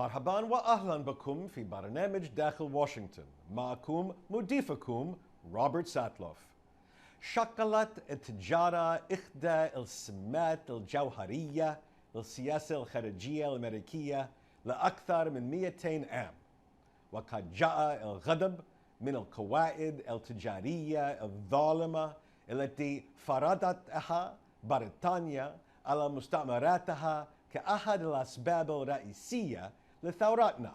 مرحبا وأهلا بكم في برنامج داخل واشنطن. معكم مضيفكم روبرت ساتلوف. شكلت التجارة إحدى السمات الجوهرية للسياسة الخارجية الأمريكية لأكثر من 200 عام، وقد جاء الغضب من القواعد التجارية الظالمة التي فرضتها بريطانيا على مستعمراتها كأحد الأسباب الرئيسية لثورتنا.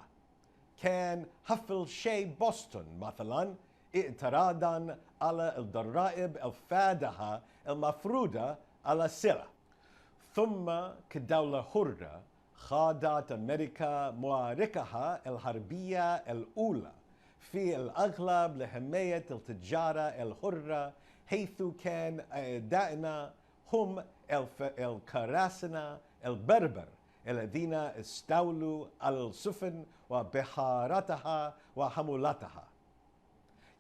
كان حفل شاي بوسطن مثلا اعتراضا على الضرائب الفادحة المفروضة على السلع. ثم كدولة حرة خاضت أمريكا معاركها الحربية الأولى في الأغلب لحماية التجارة الحرة، حيث كان أعدائنا هم القراصنة البربر الذين استولوا على السفن وبحارتها وحمولتها.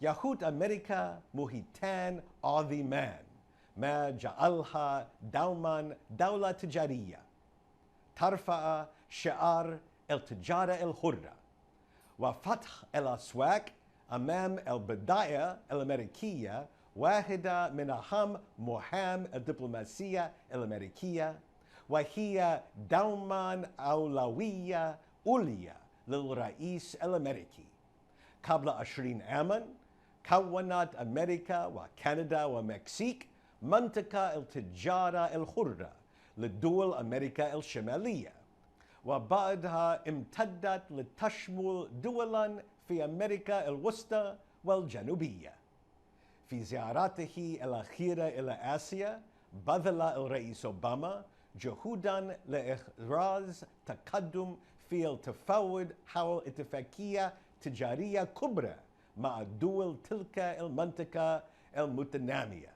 يهود أمريكا مهيتان عظيمان، ما جعلها دوما دولة تجارية ترفع شعار التجارة الحرة وفتح الأسواق أمام البضائع الأمريكية، واحدة من أهم مهام الدبلوماسية الأمريكية، وهي دوما أولوية عليا للرئيس الأمريكي. قبل 20 عاما كونت أمريكا وكندا ومكسيك منطقة التجارة الحرة لدول أمريكا الشمالية، وبعدها امتدت لتشمل دولا في أمريكا الوسطى والجنوبية. في زيارته الأخيرة إلى آسيا بذل الرئيس أوباما جهودا لإحراز تقدم في التفاوض حول اتفاقية تجارية كبرى مع دول تلك المنطقة المتنامية،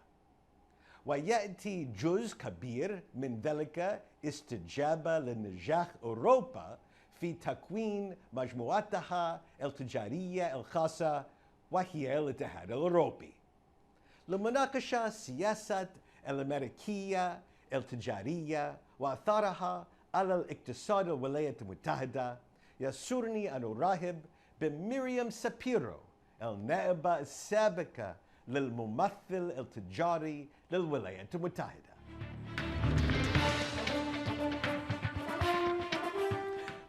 ويأتي جزء كبير من ذلك استجابة لنجاح أوروبا في تكوين مجموعتها التجارية الخاصة وهي الاتحاد الأوروبي. لمناقشة السياسة الأمريكية التجارية وأثرها على الاقتصاد الولايات المتحدة، يسرني أن أرحب بميريام سابيرو، النائبة السابقة للممثل التجاري للولايات المتحدة.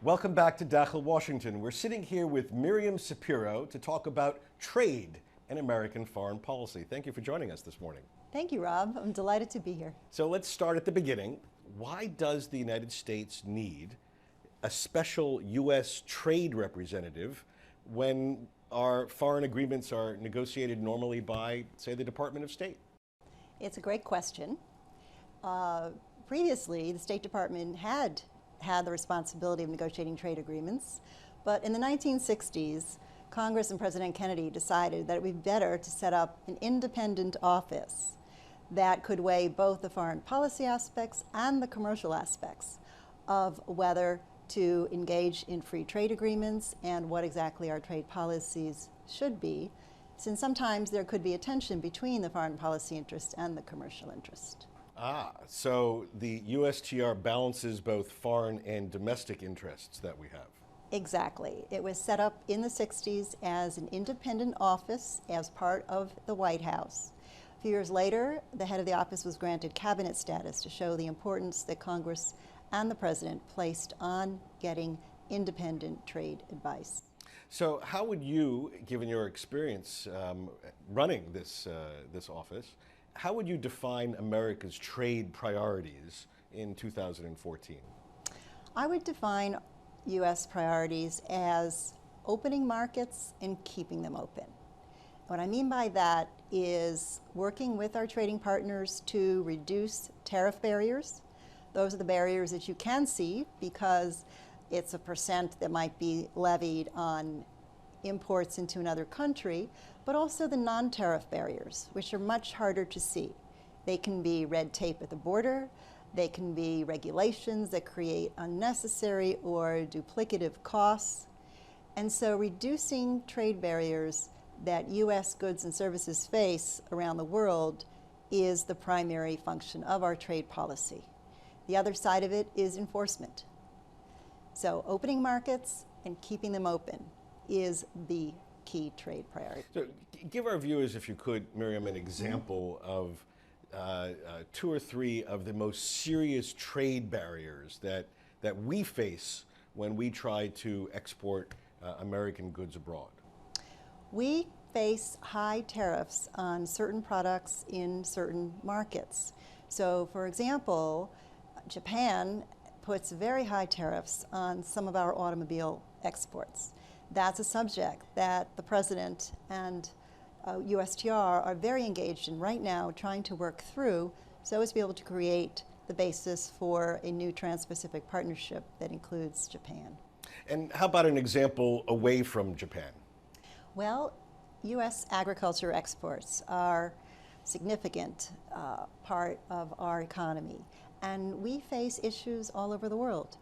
Welcome back to Dakhil, Washington. We're sitting here with Miriam Sapiro to talk about trade and American foreign policy. Thank you for joining us this morning. Thank you, Rob. I'm delighted to be here. So let's start at the beginning. Why does the United States need a special U.S. trade representative when our foreign agreements are negotiated normally by, say, the Department of State? It's a great question. Previously, the State Department had the responsibility of negotiating trade agreements, but in the 1960s, Congress and President Kennedy decided that it would be better to set up an independent office that could weigh both the foreign policy aspects and the commercial aspects of whether to engage in free trade agreements and what exactly our trade policies should be, since sometimes there could be a tension between the foreign policy interest and the commercial interest. So the USTR balances both foreign and domestic interests that we have. Exactly. It was set up in the 60s as an independent office as part of the White House. A few years later, the head of the office was granted cabinet status to show the importance that Congress and the President placed on getting independent trade advice. So how would you, given your experience running this office, how would you define America's trade priorities in 2014? I would define U.S. priorities as opening markets and keeping them open. What I mean by that is working with our trading partners to reduce tariff barriers. Those are the barriers that you can see because it's a percent that might be levied on imports into another country, but also the non-tariff barriers, which are much harder to see. They can be red tape at the border, they can be regulations that create unnecessary or duplicative costs. And so reducing trade barriers that U.S. goods and services face around the world is the primary function of our trade policy. The other side of it is enforcement. So opening markets and keeping them open is the key trade priority. So give our viewers, if you could, Miriam, an example of 2 or 3 of the most serious trade barriers that we face when we try to export American goods abroad. We face high tariffs on certain products in certain markets. So, for example, Japan puts very high tariffs on some of our automobile exports. That's a subject that the President and USTR are very engaged in right now, trying to work through so as to be able to create the basis for a new Trans-Pacific partnership that includes Japan. And how about an example away from Japan? Well, U.S. agriculture exports are a significant part of our economy, and we face issues all over the world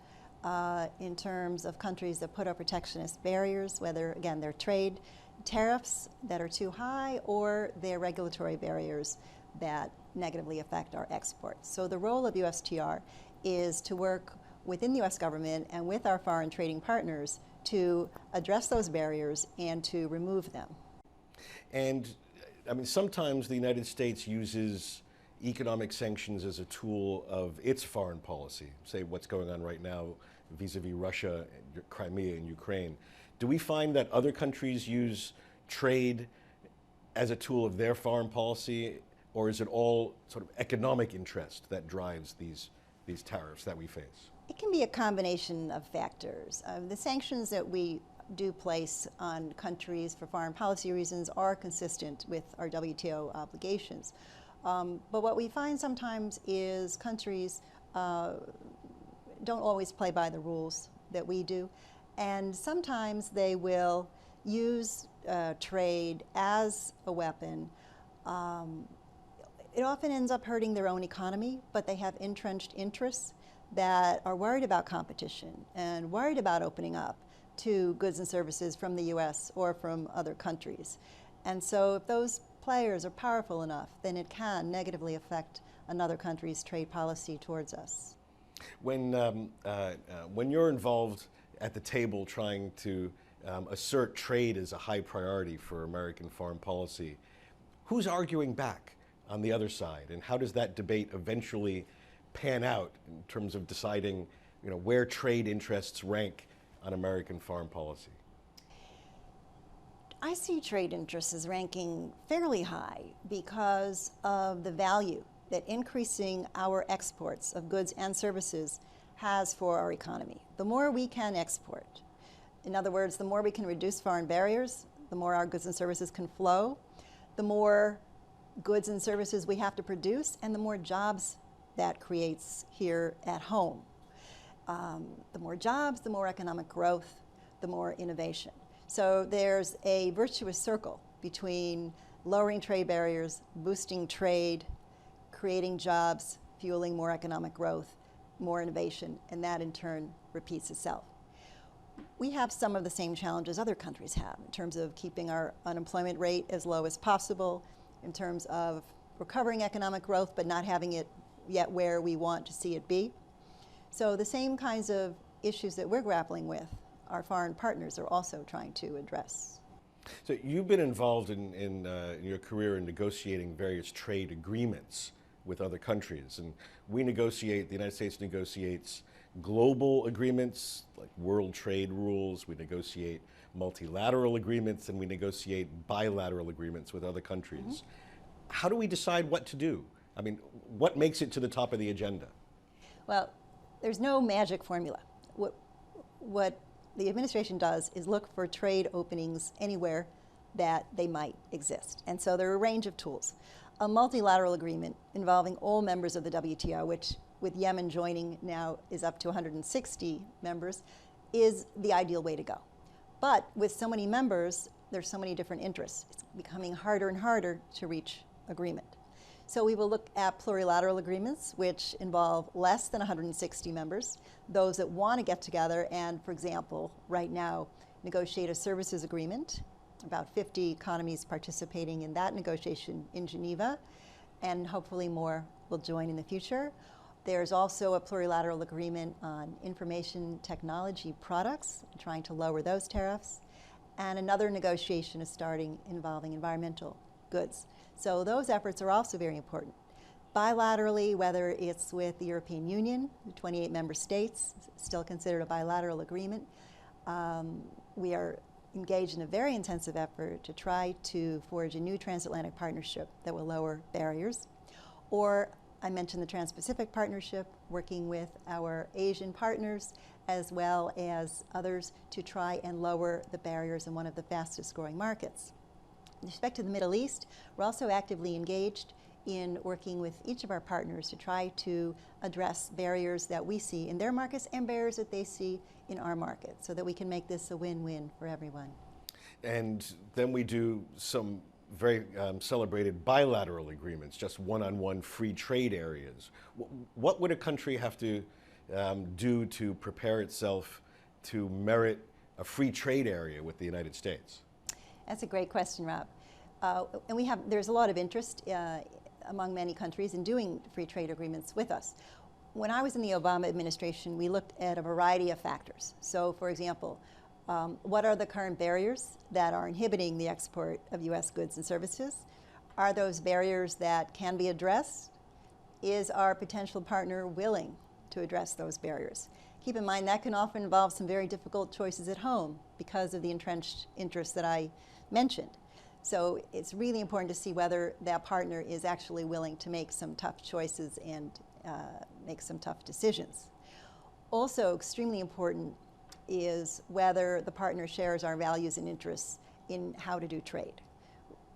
in terms of countries that put up protectionist barriers, whether, again, they're trade tariffs that are too high or they're regulatory barriers that negatively affect our exports. So the role of USTR is to work within the U.S. government and with our foreign trading partners to address those barriers and to remove them. And I mean, sometimes the United States uses economic sanctions as a tool of its foreign policy, say what's going on right now vis-a-vis Russia, Crimea, and Ukraine. Do we find that other countries use trade as a tool of their foreign policy, or is it all sort of economic interest that drives these tariffs that we face? It can be a combination of factors. The sanctions that we do place on countries for foreign policy reasons are consistent with our WTO obligations. But what we find sometimes is countries don't always play by the rules that we do. And sometimes they will use trade as a weapon. It often ends up hurting their own economy, but they have entrenched interests that are worried about competition and worried about opening up to goods and services from the U.S. or from other countries. And so if those players are powerful enough, then it can negatively affect another country's trade policy towards us. When you're involved at the table trying to assert trade as a high priority for American foreign policy, who's arguing back on the other side, and how does that debate eventually pan out in terms of deciding, where trade interests rank on American foreign policy? I see trade interests as ranking fairly high because of the value that increasing our exports of goods and services has for our economy. The more we can export, in other words, the more we can reduce foreign barriers, the more our goods and services can flow, the more goods and services we have to produce, and the more jobs that creates here at home. The more jobs, the more economic growth, the more innovation. So there's a virtuous circle between lowering trade barriers, boosting trade, creating jobs, fueling more economic growth, more innovation, and that in turn repeats itself. We have some of the same challenges other countries have in terms of keeping our unemployment rate as low as possible, in terms of recovering economic growth but not having it yet where we want to see it be. So the same kinds of issues that we're grappling with, our foreign partners are also trying to address. So you've been involved in your career in negotiating various trade agreements with other countries, and the United States negotiates global agreements like world trade rules, we negotiate multilateral agreements, and we negotiate bilateral agreements with other countries. Mm-hmm. How do we decide what to do? I mean, what makes it to the top of the agenda? Well, there's no magic formula. What the administration does is look for trade openings anywhere that they might exist. And so there are a range of tools. A multilateral agreement involving all members of the WTO, which with Yemen joining now is up to 160 members, is the ideal way to go. But with so many members, there's so many different interests. It's becoming harder and harder to reach agreement. So we will look at plurilateral agreements, which involve less than 160 members, those that want to get together and, for example, right now, negotiate a services agreement. About 50 economies participating in that negotiation in Geneva, and hopefully more will join in the future. There's also a plurilateral agreement on information technology products, trying to lower those tariffs. And another negotiation is starting involving environmental goods. So those efforts are also very important. Bilaterally, whether it's with the European Union, the 28 member states, still considered a bilateral agreement, we are engaged in a very intensive effort to try to forge a new transatlantic partnership that will lower barriers. Or I mentioned the Trans-Pacific Partnership, working with our Asian partners as well as others to try and lower the barriers in one of the fastest growing markets. With respect to the Middle East, we're also actively engaged in working with each of our partners to try to address barriers that we see in their markets and barriers that they see in our market, so that we can make this a win-win for everyone. And then we do some very celebrated bilateral agreements, just one-on-one free trade areas. What would a country have to do to prepare itself to merit a free trade area with the United States? That's a great question, Rob. And there's a lot of interest among many countries in doing free trade agreements with us. When I was in the Obama administration, we looked at a variety of factors. So, for example, what are the current barriers that are inhibiting the export of U.S. goods and services? Are those barriers that can be addressed? Is our potential partner willing to address those barriers? Keep in mind that can often involve some very difficult choices at home because of the entrenched interests that I mentioned. So it's really important to see whether that partner is actually willing to make some tough choices and make some tough decisions. Also extremely important is whether the partner shares our values and interests in how to do trade.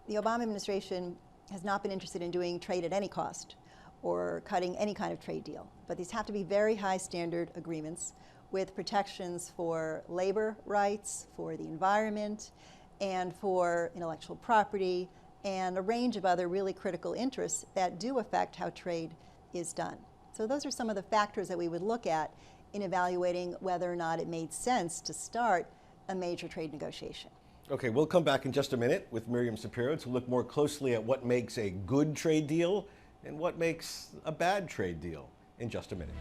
The Obama administration has not been interested in doing trade at any cost or cutting any kind of trade deal, but these have to be very high standard agreements with protections for labor rights, for the environment, and for intellectual property, and a range of other really critical interests that do affect how trade is done. So those are some of the factors that we would look at in evaluating whether or not it made sense to start a major trade negotiation. Okay, we'll come back in just a minute with Miriam Sapiro to look more closely at what makes a good trade deal and what makes a bad trade deal in just a minute.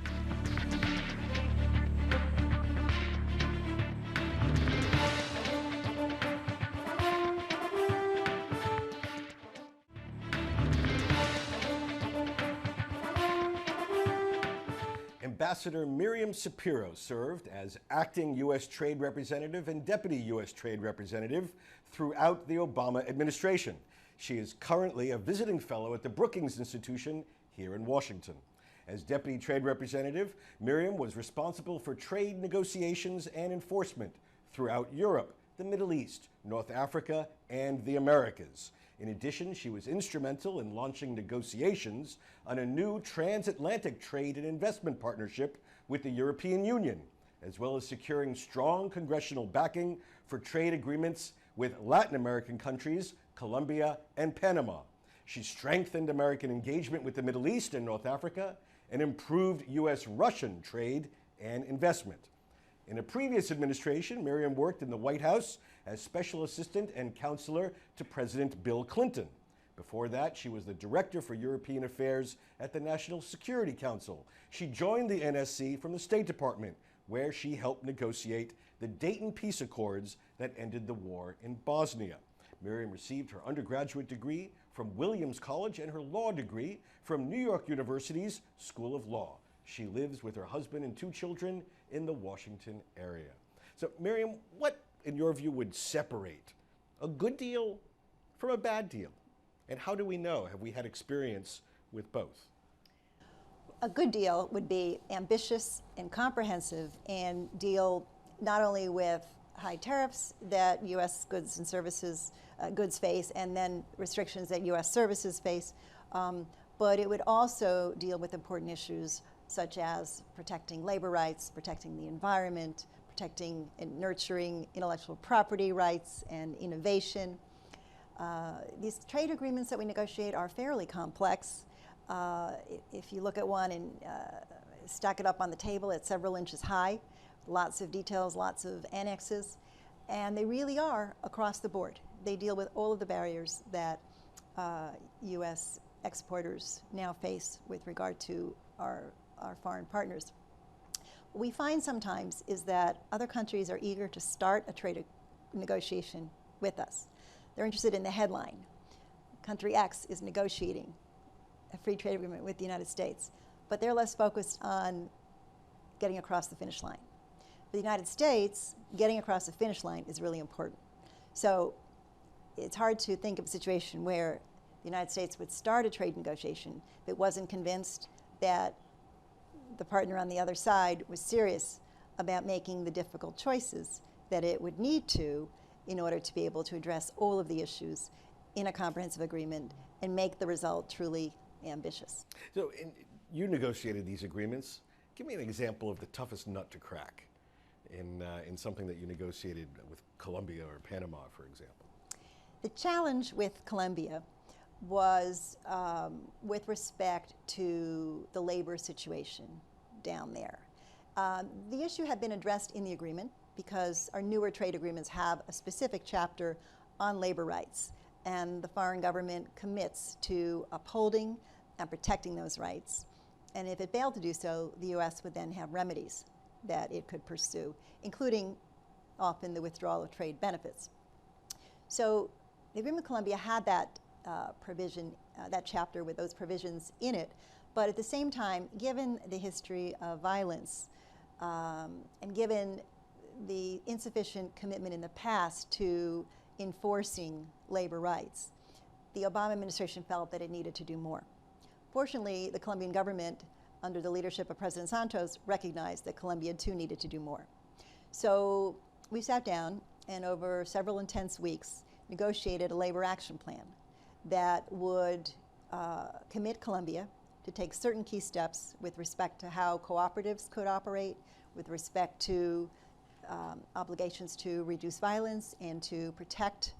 Ambassador Miriam Sapiro served as acting U.S. Trade Representative and Deputy U.S. Trade Representative throughout the Obama administration. She is currently a visiting fellow at the Brookings Institution here in Washington. As Deputy Trade Representative, Miriam was responsible for trade negotiations and enforcement throughout Europe, the Middle East, North Africa, and the Americas. In addition, she was instrumental in launching negotiations on a new transatlantic trade and investment partnership with the European Union, as well as securing strong congressional backing for trade agreements with Latin American countries, Colombia and Panama. She strengthened American engagement with the Middle East and North Africa and improved U.S.-Russian trade and investment. In a previous administration, Miriam worked in the White House as Special Assistant and Counselor to President Bill Clinton. Before that, she was the Director for European Affairs at the National Security Council. She joined the NSC from the State Department, where she helped negotiate the Dayton Peace Accords that ended the war in Bosnia. Miriam received her undergraduate degree from Williams College and her law degree from New York University's School of Law. She lives with her husband and 2 children in the Washington area. So, Miriam, what, in your view, would separate a good deal from a bad deal? And how do we know? Have we had experience with both? A good deal would be ambitious and comprehensive and deal not only with high tariffs that U.S. goods and services, goods face, and then restrictions that U.S. services face, but it would also deal with important issues such as protecting labor rights, protecting the environment, protecting and nurturing intellectual property rights and innovation. These trade agreements that we negotiate are fairly complex. If you look at one and stack it up on the table, it's several inches high, lots of details, lots of annexes, and they really are across the board. They deal with all of the barriers that U.S. exporters now face with regard to our our foreign partners. What we find sometimes is that other countries are eager to start a trade negotiation with us. They're interested in the headline. Country X is negotiating a free trade agreement with the United States, but they're less focused on getting across the finish line. For the United States, getting across the finish line is really important. So it's hard to think of a situation where the United States would start a trade negotiation if it wasn't convinced that the partner on the other side was serious about making the difficult choices that it would need to in order to be able to address all of the issues in a comprehensive agreement and make the result truly ambitious. So you negotiated these agreements. Give me an example of the toughest nut to crack in something that you negotiated with Colombia or Panama, for example. The challenge with Colombia was with respect to the labor situation down there. The issue had been addressed in the agreement because our newer trade agreements have a specific chapter on labor rights, and the foreign government commits to upholding and protecting those rights. And if it failed to do so, the U.S. would then have remedies that it could pursue, including often the withdrawal of trade benefits. So the agreement with Colombia had that provision, that chapter with those provisions in it, but at the same time, given the history of violence and given the insufficient commitment in the past to enforcing labor rights, the Obama administration felt that it needed to do more. Fortunately, the Colombian government, under the leadership of President Santos, recognized that Colombia too needed to do more. So we sat down and over several intense weeks negotiated a labor action plan that would commit Colombia to take certain key steps with respect to how cooperatives could operate, with respect to obligations to reduce violence and to protect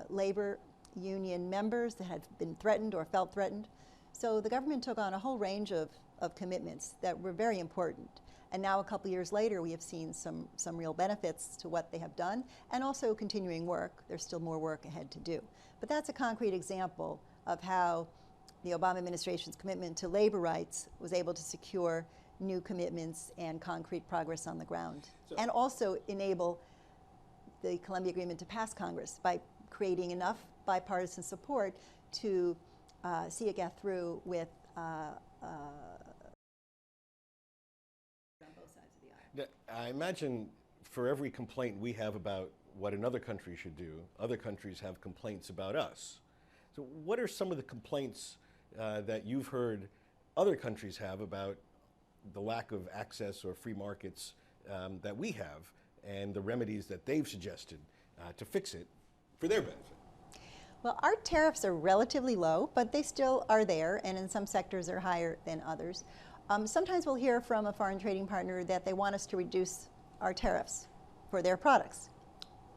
labor union members that had been threatened or felt threatened. So the government took on a whole range of commitments that were very important. And now a couple years later, we have seen some real benefits to what they have done, and also continuing work. There's still more work ahead to do. But that's a concrete example of how the Obama administration's commitment to labor rights was able to secure new commitments and concrete progress on the ground, and also enable the Colombia Agreement to pass Congress by creating enough bipartisan support to see it get through with on both sides of the aisle. Now, I imagine for every complaint we have about what another country should do, other countries have complaints about us. So what are some of the complaints that you've heard other countries have about the lack of access or free markets that we have, and the remedies that they've suggested to fix it for their benefit? Well, our tariffs are relatively low, but they still are there, and in some sectors are higher than others. Sometimes we'll hear from a foreign trading partner that they want us to reduce our tariffs for their products.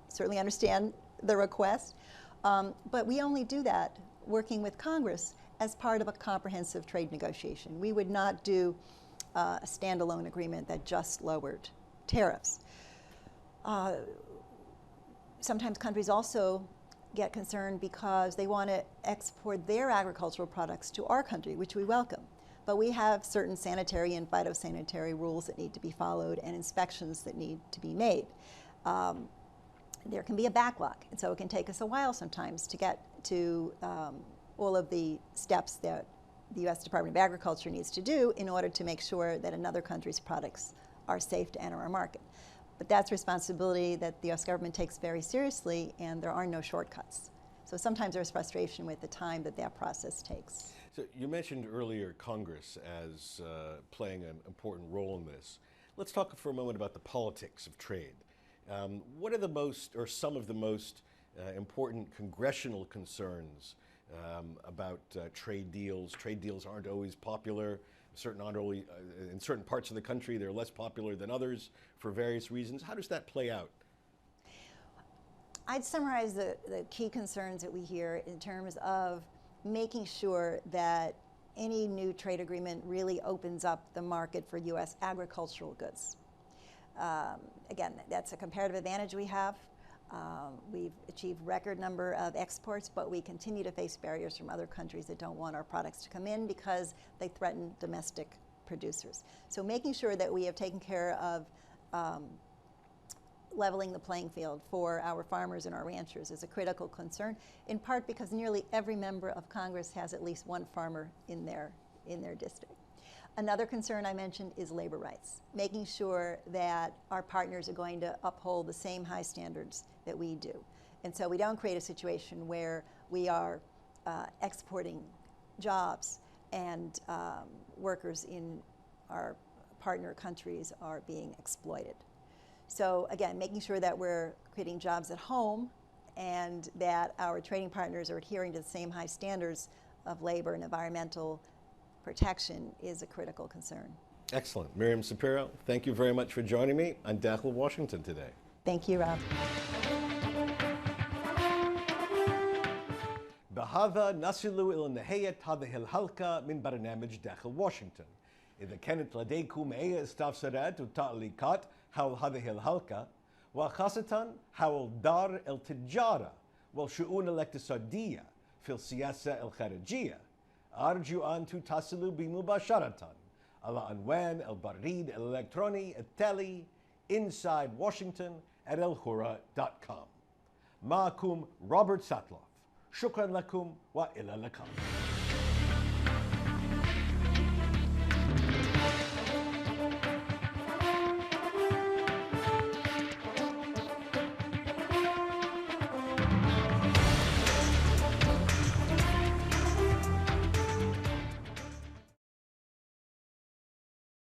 Certainly understand the request, but we only do that working with Congress as part of a comprehensive trade negotiation. We would not do a standalone agreement that just lowered tariffs. Sometimes countries also get concerned because they want to export their agricultural products to our country, which we welcome. But we have certain sanitary and phytosanitary rules that need to be followed and inspections that need to be made. There can be a backlog, and so it can take us a while sometimes to get to all of the steps that the U.S. Department of Agriculture needs to do in order to make sure that another country's products are safe to enter our market. But that's a responsibility that the U.S. government takes very seriously, and there are no shortcuts. So sometimes there's frustration with the time that that process takes. So you mentioned earlier Congress as playing an important role in this. Let's talk for a moment about the politics of trade. What are the most, or some of the most important congressional concerns about trade deals? Trade deals aren't always popular. In certain parts of the country, they're less popular than others for various reasons. How does that play out? I'd summarize the key concerns that we hear in terms of making sure that any new trade agreement really opens up the market for U.S. agricultural goods. Again, that's a comparative advantage we have. We've achieved record number of exports, but we continue to face barriers from other countries that don't want our products to come in because they threaten domestic producers. So making sure that we have taken care of leveling the playing field for our farmers and our ranchers is a critical concern, in part because nearly every member of Congress has at least one farmer in their district. Another concern I mentioned is labor rights, making sure that our partners are going to uphold the same high standards that we do. And so we don't create a situation where we are exporting jobs and workers in our partner countries are being exploited. So again, making sure that we're creating jobs at home and that our trading partners are adhering to the same high standards of labor and environmental protection is a critical concern. Excellent. Miriam Sapiro, thank you very much for joining me on Dakhil, Washington today. Thank you, Rob. بهذا نصل إلى نهاية هذه الحلقة من برنامج داخل واشنطن. إذا كانت لديكم أي استفسارات وتعليقات حول هذه الحلقة وخاصة حول دار التجارة والشؤون الاقتصادية في السياسة الخارجية، أرجو أن تتصلوا بي مباشرة على عنوان البريد الإلكتروني التالي insidewashington@elhura.com. معكم روبرت ساتلوف. شكرا لكم وإلى اللقاء.